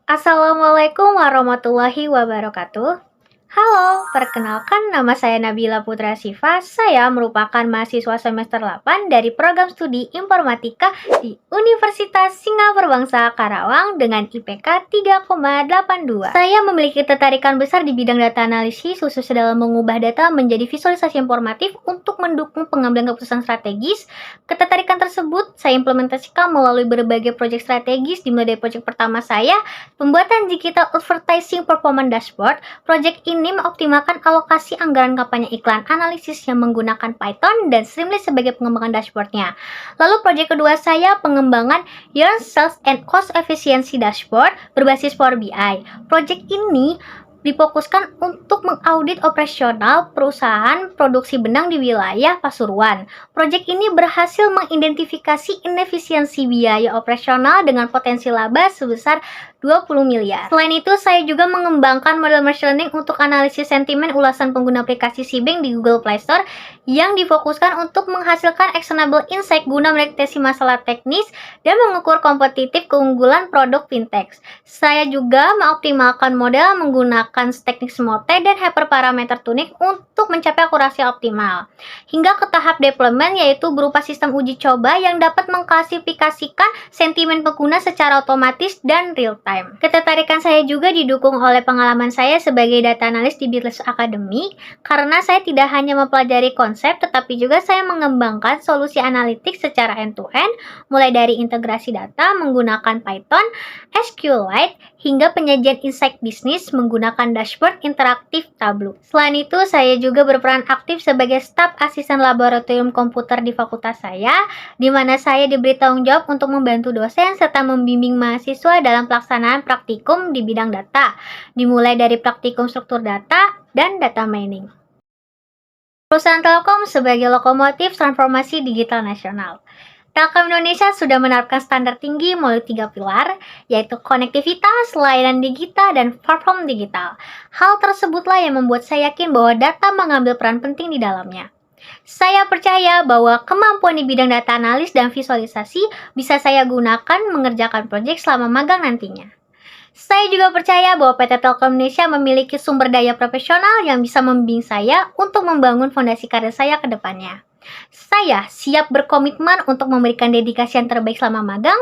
Assalamualaikum warahmatullahi wabarakatuh. Halo, perkenalkan nama saya Nabila Putra Siva. Saya merupakan mahasiswa semester 8 dari program studi Informatika di Universitas Singapura Bangsa Karawang dengan IPK 3,82. Saya memiliki ketertarikan besar di bidang data analisis, khususnya dalam mengubah data menjadi visualisasi informatif untuk mendukung pengambilan keputusan strategis. Ketertarikan tersebut saya implementasikan melalui berbagai proyek strategis, dimulai dari proyek pertama saya, pembuatan digital advertising performance dashboard. Proyek ini mengoptimalkan alokasi anggaran kampanye iklan analisis yang menggunakan Python dan Streamlit sebagai pengembangan dashboardnya. Lalu proyek kedua saya pengembangan Year Sales and Cost Efficiency Dashboard berbasis Power BI. Proyek ini difokuskan untuk mengaudit operasional perusahaan produksi benang di wilayah Pasuruan. Proyek ini berhasil mengidentifikasi inefisiensi biaya operasional dengan potensi laba sebesar 20 miliar. Selain itu, saya juga mengembangkan model machine learning untuk analisis sentimen ulasan pengguna aplikasi Sibank di Google Play Store yang difokuskan untuk menghasilkan actionable insight guna mendeteksi masalah teknis dan mengukur kompetitif keunggulan produk fintech. Saya juga mengoptimalkan model menggunakan teknik Smote dan hyperparameter tuning untuk mencapai akurasi optimal. Hingga ke tahap deployment, yaitu berupa sistem uji coba yang dapat mengklasifikasikan sentimen pengguna secara otomatis dan real time. Ketertarikan saya juga didukung oleh pengalaman saya sebagai data analis di Business Academy, karena saya tidak hanya mempelajari konsep, tetapi juga saya mengembangkan solusi analitik secara end-to-end, mulai dari integrasi data menggunakan Python, SQLite, hingga penyajian insight bisnis menggunakan dashboard interaktif Tableau. Selain itu, saya juga berperan aktif sebagai staf asisten laboratorium komputer di fakultas saya, di mana saya diberi tanggung jawab untuk membantu dosen serta membimbing mahasiswa dalam pelaksanaan praktikum di bidang data, dimulai dari praktikum struktur data dan data mining. Perusahaan Telkom sebagai lokomotif transformasi digital nasional. Telkom Indonesia sudah menerapkan standar tinggi melalui 3 pilar, yaitu konektivitas, layanan digital, dan platform digital. Hal tersebutlah yang membuat saya yakin bahwa data mengambil peran penting di dalamnya. Saya percaya bahwa kemampuan di bidang data analis dan visualisasi bisa saya gunakan mengerjakan proyek selama magang nantinya. Saya juga percaya bahwa PT Telkom Indonesia memiliki sumber daya profesional yang bisa membimbing saya untuk membangun fondasi karir saya ke depannya. Saya siap berkomitmen untuk memberikan dedikasi yang terbaik selama magang,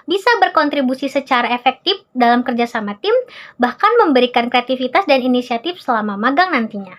bisa berkontribusi secara efektif dalam kerjasama tim, bahkan memberikan kreativitas dan inisiatif selama magang nantinya.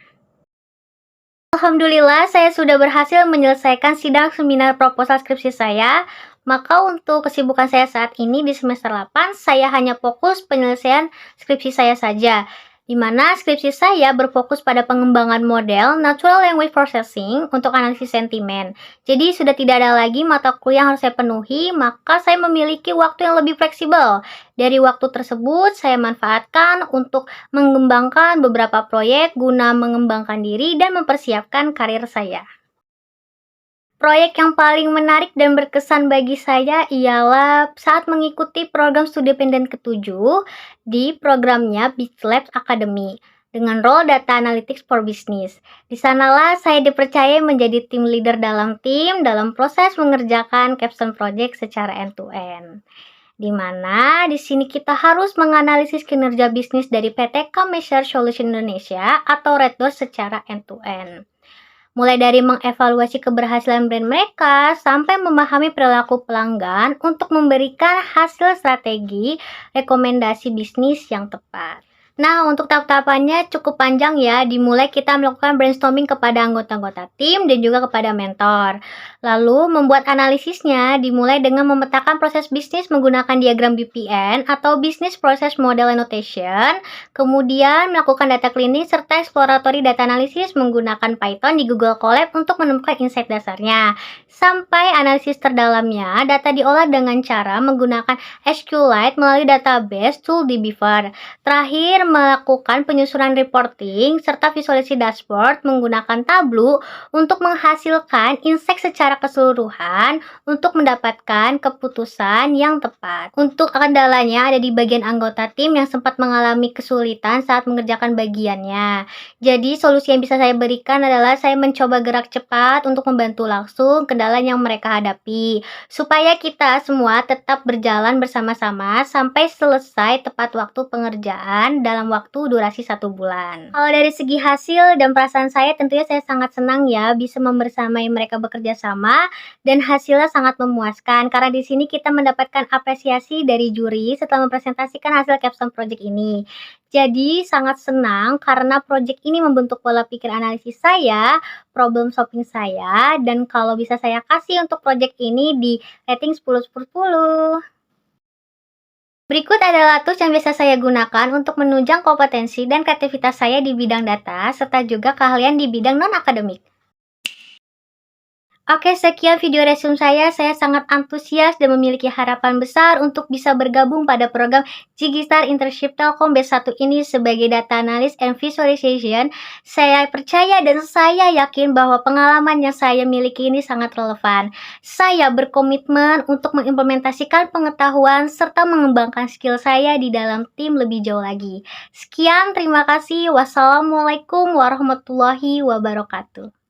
Alhamdulillah, saya sudah berhasil menyelesaikan sidang seminar proposal skripsi saya. Maka untuk kesibukan saya saat ini di semester 8, saya hanya fokus penyelesaian skripsi saya saja, di mana skripsi saya berfokus pada pengembangan model Natural Language Processing untuk analisis sentimen. Jadi sudah tidak ada lagi mata kuliah yang harus saya penuhi, maka saya memiliki waktu yang lebih fleksibel. Dari waktu tersebut, saya manfaatkan untuk mengembangkan beberapa proyek guna mengembangkan diri dan mempersiapkan karir saya. Proyek yang paling menarik dan berkesan bagi saya ialah saat mengikuti program studi independen ke-7 di programnya BizLabs Academy dengan role Data Analytics for Business. Di sanalah saya dipercaya menjadi tim leader dalam tim dalam proses mengerjakan capstone project secara end-to-end. Di mana di sini kita harus menganalisis kinerja bisnis dari PT Commercial Solution Indonesia atau Reddos secara end-to-end. Mulai dari mengevaluasi keberhasilan brand mereka, sampai memahami perilaku pelanggan untuk memberikan hasil strategi rekomendasi bisnis yang tepat. Nah, untuk tahap-tahapannya cukup panjang ya. Dimulai kita melakukan brainstorming kepada anggota-anggota tim dan juga kepada mentor. Lalu, membuat analisisnya dimulai dengan memetakan proses bisnis menggunakan diagram BPN atau Business Process Model Annotation. Kemudian, melakukan data cleaning serta exploratory data analysis menggunakan Python di Google Colab untuk menemukan insight dasarnya. Sampai analisis terdalamnya, data diolah dengan cara menggunakan SQLite melalui database tool di Beaver. Terakhir, akan melakukan penyusunan reporting serta visualisasi dashboard menggunakan Tableau untuk menghasilkan insight secara keseluruhan untuk mendapatkan keputusan yang tepat. Untuk kendalanya ada di bagian anggota tim yang sempat mengalami kesulitan saat mengerjakan bagiannya. Jadi solusi yang bisa saya berikan adalah saya mencoba gerak cepat untuk membantu langsung kendala yang mereka hadapi, supaya kita semua tetap berjalan bersama-sama sampai selesai tepat waktu pengerjaan dalam waktu durasi 1 bulan. Kalau dari segi hasil dan perasaan saya, tentunya saya sangat senang ya bisa membersamai mereka bekerja sama dan hasilnya sangat memuaskan karena di sini kita mendapatkan apresiasi dari juri setelah mempresentasikan hasil capstone project ini. Jadi sangat senang karena project ini membentuk pola pikir analisis saya, problem solving saya, dan kalau bisa saya kasih untuk project ini di rating 10/10. Berikut adalah tools yang biasa saya gunakan untuk menunjang kompetensi dan kreativitas saya di bidang data, serta juga keahlian di bidang non-akademik. Oke, sekian video resume saya. Saya sangat antusias dan memiliki harapan besar untuk bisa bergabung pada program Gigistar Internship Telkom B1 ini sebagai Data Analyst and Visualization. Saya percaya dan saya yakin bahwa pengalaman yang saya miliki ini sangat relevan. Saya berkomitmen untuk mengimplementasikan pengetahuan serta mengembangkan skill saya di dalam tim lebih jauh lagi. Sekian, terima kasih. Wassalamualaikum warahmatullahi wabarakatuh.